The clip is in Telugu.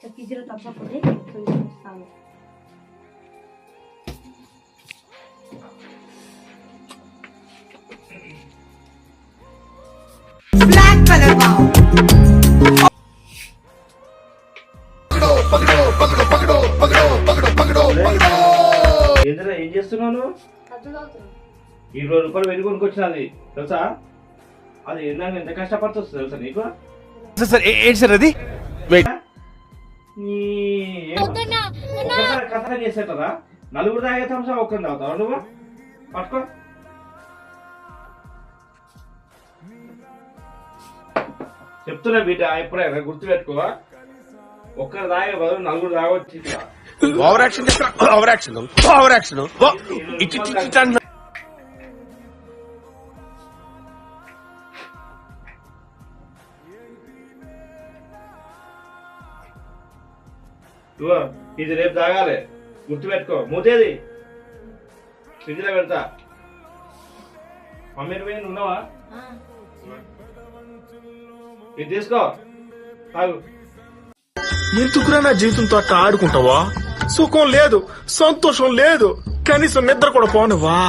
ఫ్రిడ్జ్లో తప్పకుండా చూస్తాను. బ్లాక్ కలర్ వావ్ ఏంద్రా ఏం చేస్తున్నావు? 20 రూపాయలు వెళ్ళి కొనుక్కొచ్చినది తెలుసా? అది ఏందాక ఎంత కష్టపడుతుంది తెలుసా నీకు? ఏంటి సార్ అది? కథ చేసేటరా? నలుగురు తాగే థమ్స్ అప్ ఒక్కరిని తాగుతావా నువ్వు? పట్టుకో. చెప్తున్నా బిడ్డ, ఎప్పుడైనా గుర్తుపెట్టుకో, ఒక్కరు తాగే బదులు నలుగురు తాగొచ్చి over action over action over action. ఇది రేపు తాగాలి, గుర్తుపెట్టుకో. మూతేది ఫ్రిడ్జ్ లో పెడతా. మమ్మీ పోయి ఉన్నావా? ఇది తీసుకో, తాగు. ఎందుకురా నా జీవితంతో అట్లా ఆడుకుంటావా? సుఖం లేదు, సంతోషం లేదు, కనీసం నిద్ర కూడా పోనివ్వా.